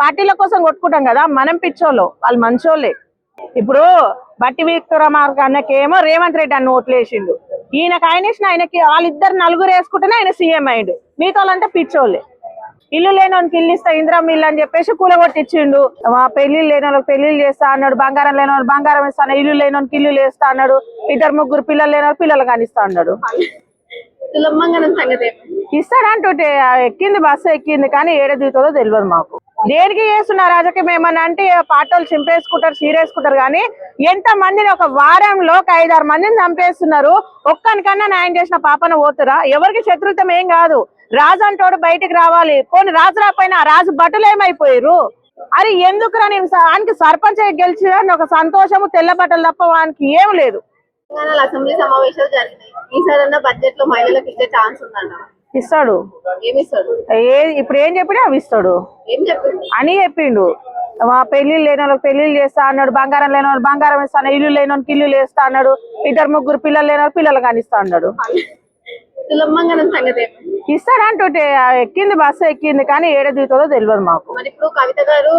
పార్టీల కోసం కొట్టుకుంటాం కదా, మనం పిచ్చోళ్ళు, వాళ్ళు మంచోళ్ళే. ఇప్పుడు బట్టి విక్రమార్క అన్నకేమో రేవంత్ రెడ్డి అన్న ఓట్లు వేసిండు, ఈయనకి ఆయన వేసిన ఆయనకి వాళ్ళిద్దరు నలుగురు వేసుకుంటేనే ఆయన సీఎం అయ్యిండు. మిగతా వాళ్ళంతా పిచ్చోళ్ళే. ఇల్లు లేనోనికి ఇల్లు ఇస్తా, ఇందిరమ్మ ఇల్లు అని చెప్పేసి కూలగొట్టించిండు. పెళ్లిళ్ళు లేని వాళ్ళకి పెళ్లిళ్ళు చేస్తా అన్నాడు, బంగారం లేని వాళ్ళు బంగారం ఇస్తా, ఇల్లు లేనోనికి ఇల్లు వేస్తా అన్నాడు, ఇద్దరు ముగ్గురు పిల్లలు లేని వాళ్ళు పిల్లలు కానిస్తా అన్నాడు. ఇస్తాడంటుంటే ఎక్కింది, బస్సు ఎక్కింది, కానీ ఏడ దిగుతుందో తెలియదు మాకు. దేనికి చేస్తున్న రాజకీయం ఏమన్నా అంటే పాటలు చింపేసుకుంటారు, చీరేసుకుంటారు, కానీ ఎంత మందిని ఒక వారంలో ఒక 5-6 మందిని చంపేస్తున్నారు. ఒక్కనికన్నా న్యాయం చేసిన పాపన పోతురా? ఎవరికి శత్రుత్వం ఏం కాదు. రాజు అంటోడు బయటికి రావాలి, పోనీ రాజు రాపోయినా రాజు బట్టలు ఏమైపోయారు? అది ఎందుకురా? నేను ఆయనకి సర్పంచ్ గెలిచిన ఒక సంతోషము, తెల్ల బట్టలు తప్ప వానికి ఏం లేదు. అసెంబ్లీ సమావేశాలు జరిగినాయి, ఈసారి బడ్జెట్ లో మహిళలకు ఇచ్చే ఛాన్స్ ఉందన్న. ఇస్తాడు. ఇప్పుడు ఏం చెప్పినా అవి ఇస్తాడు అని చెప్పిండు. పెళ్లిళ్ళు లేని వాళ్ళకి పెళ్లిళ్ళు చేస్తా అన్నాడు, బంగారం లేని వాళ్ళు బంగారం ఇస్తా, ఇల్లు లేని వాళ్ళకి ఇల్లు వేస్తా అన్నాడు, ఇద్దరు ముగ్గురు పిల్లలు లేని వాళ్ళు పిల్లలు కానిస్తా అన్నాడు. ఇస్తాడంటుంటే ఎక్కింది, బస్సు ఎక్కింది, కానీ ఏడ దిగుతుందో తెలియదు మాకు. ఇప్పుడు కవిత గారు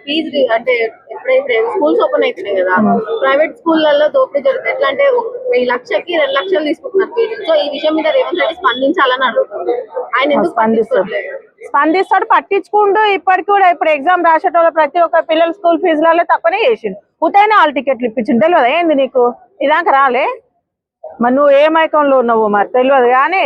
ఫీజు అంటే ఎప్పుడైతే స్కూల్స్ ఓపెన్ అవుతున్నాయి కదా, ప్రైవేట్ స్కూళ్లలో దోపిడీ జరుగుతుంది. ఎట్లా అంటే 1 లక్షకి 2 లక్షలు తీసుకుంటున్నారు ఫీజు. సో ఈ విషయం మీద రేవంత్ రెడ్డి స్పందించాలని అడుగుతుంది. ఆయన ఎందుకు స్పందిస్తాడు? పట్టించుకుంటూ ఇప్పటికి కూడా ఇప్పుడు ఎగ్జామ్ రాసేటోళ్ళు ప్రతి ఒక్క పిల్లల స్కూల్ ఫీజులలో తక్కువనే చేసిండు. ఉతైనా హాల్ టికెట్లు ఇప్పించిండు. తెలియదు ఏంది నీకు? ఇదాకా రాలే, మరి నువ్వు ఏ మైకంలో ఉన్నావు మరి తెలియదు, కానీ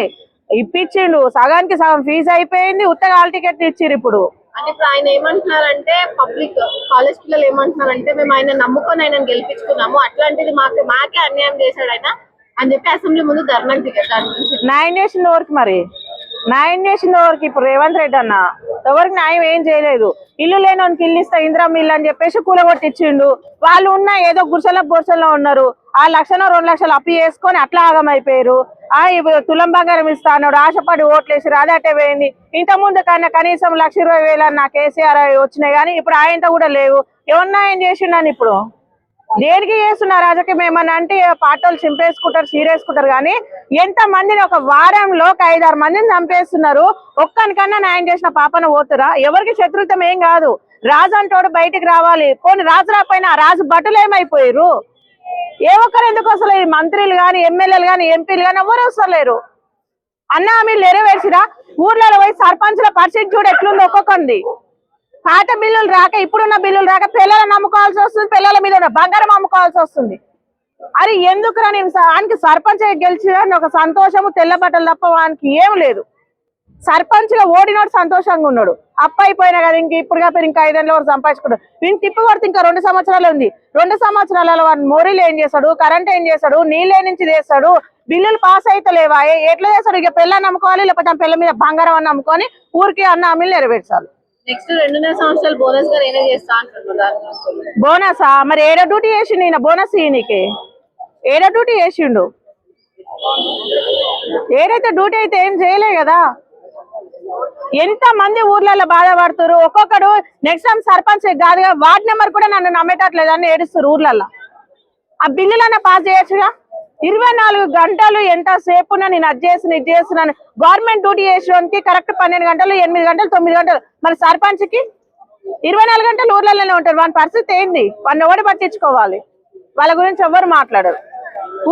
ఇప్పించిండు. సగానికి సగం ఫీజు అయిపోయింది, ఉత్తగా హాల్ టికెట్ ఇచ్చిరు. ఇప్పుడు అంటే ఇప్పుడు ఆయన ఏమంటున్నారంటే, పబ్లిక్ కాలేజ్ పిల్లలు ఏమంటున్నారంటే, మేము ఆయన నమ్ముకొని ఆయన గెలిపించుకున్నాము, అట్లాంటిది మాకే అన్యాయం చేశాడు ఆయన అని చెప్పి అసెంబ్లీ ముందు ధర్నాకు దిగారు. దాని గురించి న్యాయం చేసిన వరకు, మరి న్యాయం చేసిన వరకు ఇప్పుడు రేవంత్ రెడ్డి అన్న ఎవరికి న్యాయం ఏం చేయలేదు. ఇల్లు లేనోనికి ఇల్లు ఇస్తా, ఇందిరమ్మ ఇల్లు అని చెప్పేసి కూలగొట్టించిండు. వాళ్ళు ఉన్న ఏదో గుడిసెల్లో ఉన్నారు, 1 లక్షనో 2 లక్షలు అప్పు చేసుకొని అట్లా ఆగమైపోయారు. తులం బంగారం ఇస్తా అన్నాడు, ఆశపడి ఓట్లేసి అదే పోయింది. ఇంతకుముందు కన్నా కనీసం 1,20,000 నా కేసీఆర్ వచ్చినాయి, కానీ ఇప్పుడు ఆయనతో కూడా లేవు. ఏమన్నా ఆయన చేసిండని ఇప్పుడు దేనికి చేస్తున్న రాజకీయం ఏమన్నా అంటే పాటలు చింపేసుకుంటారు, చీరేసుకుంటారు, కానీ ఎంత మందిని ఒక వారంలో ఒక 5-6 మందిని చంపేస్తున్నారు. ఒక్కనికన్నా న్యాయం చేసిన పాపన పోతురా? ఎవరికి శత్రుత్వం ఏం కాదు. రాజు అంటోడు బయటికి రావాలి, పోనీ రాజు రాపోయినా రాజు బట్టలు ఏమైపోయారు? ఏ ఒక్కరు ఎందుకు వస్తలేరు? మంత్రులు కానీ, ఎమ్మెల్యేలు కానీ, ఎంపీలు కానీ ఎవరు వస్తలేరు. అన్న మీరు నెరవేర్చిరా? ఊర్లలో పోయి సర్పంచ్ల పరిస్థితి చూడు ఎట్లుంది. ఒక్కొక్కరిది పాత బిల్లులు రాక, ఇప్పుడున్న బిల్లులు రాక పిల్లలను అమ్ముకోవాల్సి వస్తుంది, పిల్లల మీద బంగారం అమ్ముకోవాల్సి వస్తుంది. అది ఎందుకురా? నేను ఆయనకి సర్పంచ్ గెలిచిన ఒక సంతోషము, తెల్ల బట్టలు తప్ప వానికి ఏం లేదు. సర్పంచ్ గా ఓడినోడు సంతోషంగా ఉన్నాడు. అప్ప అయిపోయినా కదా, ఇప్పుడు కాకపోతే ఇంకా 5 ఏళ్ళ వరకు సంపాదించుకున్నాడు. వీళ్ళు తిప్పి కొడితే ఇంకా 2 సంవత్సరాలు ఉంది. 2 సంవత్సరాలలో వాడు మోరీలు ఏం చేస్తాడు, కరెంట్ ఏం చేస్తాడు, నీళ్ళే నుంచి చేస్తాడు, బిల్లులు పాస్ అయితే లేవా? ఎట్లా చేస్తాడు? ఇక పిల్లని నమ్ముకోవాలి, లేకపోతే ఆ పిల్ల మీద బంగారం అని నమ్ముకొని ఊరికి అన్న అమ్మిలు నెరవేర్చాలి. నెక్స్ట్ 2.5 సంవత్సరాలు బోనస్ గా నేనే చేస్తా అంటున్నాడు. బోనసా? మరి ఏడ డ్యూటీ చేసిండు ఈయన? బోనస్ ఈయనకి ఏడ డ్యూటీ చేసిండు? ఏడైతే డ్యూటీ అయితే ఏం చేయలే కదా. ఎంత మంది ఊర్లలో బాధపడుతున్నారు. ఒక్కొక్కడు నెక్స్ట్ టైం సర్పంచ్ కాదుగా, వార్డ్ నెంబర్ కూడా నన్ను నమ్మేటట్లేదు అని ఏడుస్తారు ఊర్లలో. ఆ బిల్లులన్నా పాస్ చేయొచ్చుగా. 24 గంటలు ఎంతసేపు నేను అది చేస్తున్నాను ఇది చేస్తున్నాను. గవర్నమెంట్ డ్యూటీ చేసేవానికి కరెక్ట్ 12 గంటలు, 8 గంటలు, 9 గంటలు. మరి సర్పంచ్కి 24 గంటలు ఊర్లలోనే ఉంటారు. వాని పరిస్థితి ఏంది? వాడిని ఎవరు పట్టించుకోవాలి? వాళ్ళ గురించి ఎవరు మాట్లాడరు.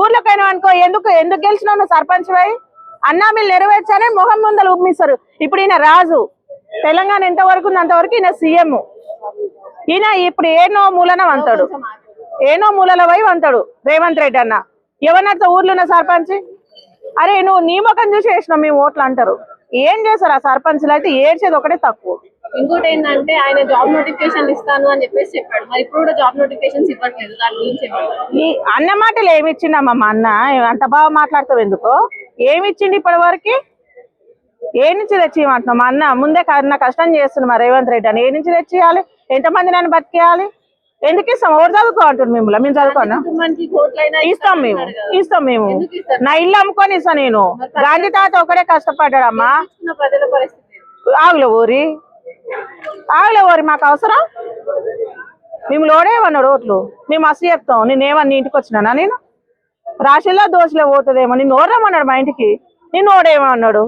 ఊర్లోకైనా అనుకో, ఎందుకు గెలిచినావు నువ్వు సర్పంచ్ వై? అన్నా మీరు నెరవేర్చారని మొహం ముందలు ఉమ్మిస్తారు. ఇప్పుడు ఈయన రాజు, తెలంగాణ ఎంతవరకు ఉంది అంతవరకు ఈయన సీఎం. ఈయన ఇప్పుడు ఏనో మూలన వంతాడు, ఏనో మూలల వై వంతాడు రేవంత్ రెడ్డి అన్న. ఎవరినైతే ఊర్లో ఉన్న సర్పంచ్, అరే నువ్వు నీ ముఖం చూసి వేసినావు మేము ఓట్లు అంటారు. ఏం చేస్తారు ఆ సర్పంచ్లు? అయితే ఏడ్చేది ఒకటే తక్కువ. ఇంకోటి ఏంటంటే ఆయన జాబ్ నోటిఫికేషన్ ఇస్తాను అని చెప్పేసి చెప్పాడు, మరి ఇప్పుడు కూడా జాబ్ నోటిఫికేషన్స్ ఇవ్వట్లేదు. దాని గురించి ఈ అన్న మాటలు ఏమి ఇచ్చిండమ్మా మా అన్న? అంత బాగా మాట్లాడతావు ఎందుకో? ఏమి ఇచ్చిండు ఇప్పటి వరకు? ఏ నుంచి తెచ్చిమంటున్నావు? మా అన్న ముందే నా కష్టం చేస్తున్నాం మా రేవంత్ రెడ్డి అని. ఏ నుంచి తెచ్చియాలి? ఎంతమంది నన్ను బతికేయాలి? ఎందుకు ఇస్తాం? ఎవరు చదువుకో అంటుంది మిమ్మల్ని. మేము చదువుకోనా? ఇస్తాం మేము. నా ఇల్లు అమ్ముకొని ఇస్తా నేను. గాంధీ తాత ఒకడే కష్టపడ్డాడమ్మా. ఆగులే ఊరి మాకు అవసరం. మేము లోడేమన్నాడు ఓట్లు, మేము అసలు చెప్తాం. నేనేమన్నా ఇంటికి వచ్చినానా? నేను రాశిలో దోశలే పోతుందేమో. నిన్ను ఓడరమన్నాడు మా ఇంటికి, నిన్ను ఓడేమన్నాడు?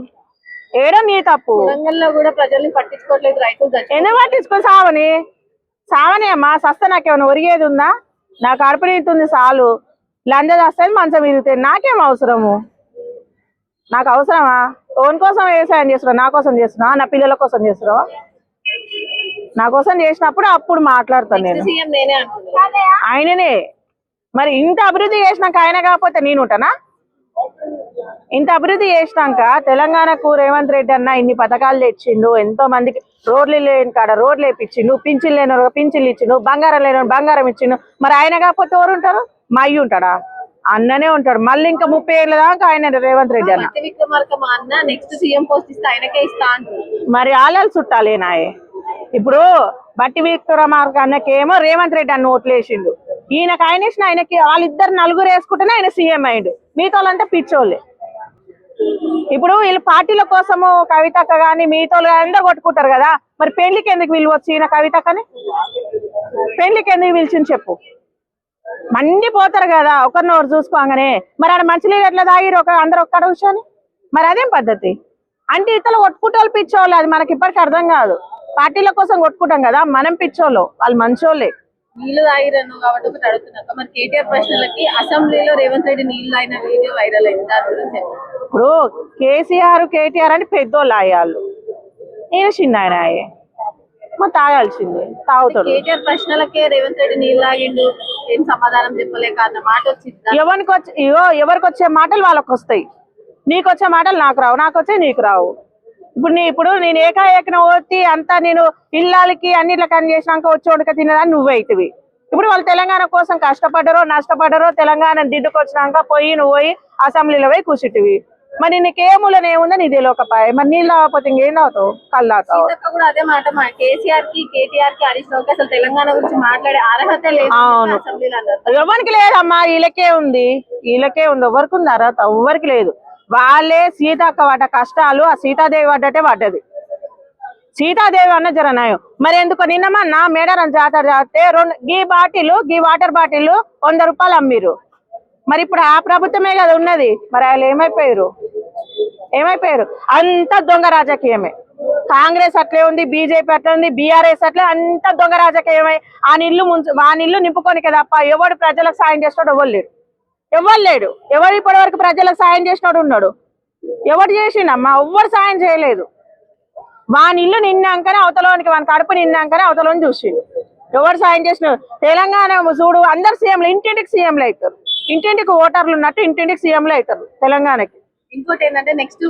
ఏడో నీ తప్పు. వరంగల్లో కూడా ప్రజల్ని పట్టించుకోవట్లేదు, రైతులు ఎందుకు పట్టించుకొని సావని అమ్మా, సస్త నాకేమైనా ఒరిగేది ఉందా? నాకు కడుపు నీతుంది చాలు, లంజ వస్తుంది మంచం విరుగుతుంది, నాకేం అవసరము? నాకు అవసరమా? ఓన్ కోసం వ్యవసాయం చేస్తున్నావు, నా కోసం చేస్తున్నావా, నా పిల్లల కోసం చేస్తున్నావా? నా కోసం చేసినప్పుడు అప్పుడు మాట్లాడతాను నేను. సీఎం నేనే అంటున్నాను. ఆయననే మరి ఇంత అభివృద్ధి చేసినాక ఆయన కాకపోతే నేను ఉంటానా? ఇంత అభివృద్ధి చేసినాక తెలంగాణకు రేవంత్ రెడ్డి అన్న ఇన్ని పథకాలు తెచ్చిండు, ఎంతో మందికి రోడ్లు లేని కాడ రోడ్లు వేపించిండు, పింఛన్లు లేని పింఛన్లు ఇచ్చిండు, బంగారం లేని బంగారం ఇచ్చిండు. మరి ఆయన కాకపోతే ఎవరు ఉంటారు? మా అయ్యి ఉంటాడా? అన్ననే ఉంటాడు. మళ్ళీ ఇంకా 30 ఏళ్ళ దాకా ఆయన రేవంత్ రెడ్డి అన్న. విక్రమార్క మా అన్న నెక్స్ట్ సీఎం పోస్ట్ ఇస్తే ఆయనకే ఇస్తా అంటారు. మరి ఆలాలు చుట్టాలేనాయే. ఇప్పుడు బట్టి విక్రమార్క అన్నకేమో రేవంత్ రెడ్డి అన్న ఓట్లు వేసిండు, ఈయనకు ఆయన వేసిన ఆయనకి వాళ్ళిద్దరు నలుగురు వేసుకుంటేనే ఆయన సీఎం అయ్యిండు. మిగతా వాళ్ళంతా పిచ్చోళ్ళే. ఇప్పుడు వీళ్ళు పార్టీల కోసము కవితక్క కానీ మిగతా అందరూ కొట్టుకుంటారు కదా, మరి పెళ్లికి ఎందుకు పిలవచ్చు ఈయన కవితక్కని? పెళ్లికి ఎందుకు పిలిచింది చెప్పు? మండిపోతారు కదా ఒకరినొకరు చూసుకోగానే. మరి ఆడ మంచినీళ్ళు ఎట్లా తాగిరు అందరు ఒక్కడ కూర్చొని? మరి అదేం పద్ధతి? అంటే ఇతరులు కొట్టుకుంటోళ్ళు పిచ్చోళ్ళు, అది మనకి ఇప్పటికి అర్థం కాదు. పార్టీల కోసం కొట్టుకుంటాం కదా, మనం పిచ్చోళ్ళు, వాళ్ళు మంచోళ్ళే. నీళ్లు తాగిరను కాబట్టి ఒకటి అడుగుతున్నాక, మరి కేటీఆర్ ప్రశ్నలకి అసెంబ్లీలో రేవంత్ రెడ్డి నీళ్లు తాగిన వీడియో వైరల్ అయింది, దాని గురించి ఇప్పుడు కేటీఆర్ అంటే పెద్దోళ్ళు అయ్యాళ్ళు, నేను చిన్న ఆయన అయ్యే, మరి తాగాల్సిందే, తాగుతాడు. కేటీఆర్ ప్రశ్నలకే రేవంత్ రెడ్డి నీళ్లు తాగిండు, ఏం సమాధానం చెప్పలేక అన్న మాట వచ్చింది. ఎవరికి వచ్చే మాటలు వాళ్ళకి వస్తాయి, నీకు వచ్చే మాటలు నాకు రావు, నాకు వచ్చే నీకు రావు. ఇప్పుడు నేను ఏకాఏకన ఓతి అంతా నేను ఇళ్ళకి అన్నిట్ల కని చేసినాక వచ్చి తినేదాన్ని నువ్వే అవుతుంది. ఇప్పుడు వాళ్ళు తెలంగాణ కోసం కష్టపడ్డారో నష్టపడ్డారో తెలంగాణ దిడ్డుకు వచ్చినాక నువ్వు పోయి అసెంబ్లీలో పోయి కూర్చుంటివి. మరి నీకేములని ఏముందో నీ తెలియకపోయా, మరి నీళ్ళు తాగకపోతే ఇంకేం తాగుతావు? కళ్ళు తాగుతావు. కూడా అదే మాట కేసీఆర్ కి కేటీఆర్ కి హరీష్ రావుకి అసలు తెలంగాణ గురించి మాట్లాడే అర్హత లేదు. అవును, ఎవరికి లేదమ్మా, వీళ్ళకే ఉంది, ఎవరికి ఉంది అర్హత? ఎవరికి లేదు. వాళ్ళే సీతక్క పడ్డ కష్టాలు ఆ సీతాదేవి పడ్డటే పడ్డది. సీతాదేవి అన్న జరనాయం. మరి ఎందుకు నిన్నమన్నా మేడారం జాతర చేస్తే గీ వాటర్ బాటిల్ 100 రూపాయలు అమ్మిరు. మరి ఇప్పుడు ఆ ప్రభుత్వమే కదా ఉన్నది, మరి వాళ్ళు ఏమైపోయారు? అంతా దొంగ రాజకీయమే. కాంగ్రెస్ అట్లే ఉంది, బీజేపీ అట్లే ఉంది, బీఆర్ఎస్ అట్లే, అంతా దొంగ రాజకీయమే. ఆ నీళ్లు నింపుకోనికే తప్ప ఎవడు ప్రజలకు సాయం చేస్తాడు? ఎవరు లేడు. ఎవరు ఇప్పటి వరకు ప్రజలకు సాయం చేసినాడు ఉన్నాడు? ఎవరు చేసిండమ్మా? ఎవ్వరు సాయం చేయలేదు. వాని ఇల్లు నిన్నాకనే అవతలోనికి, వాని కడుపు నిన్నాకనే అవతలోని చూసిండు. ఎవరు సాయం చేసినాడు? తెలంగాణ చూడు, అందరు సీఎంలు, ఇంటింటికి సీఎంలు అవుతారు. ఇంటింటికి ఓటర్లు ఉన్నట్టు ఇంటింటికి సీఎంలు అవుతారు తెలంగాణకి. ఇంకోటి ఏంటంటే నెక్స్ట్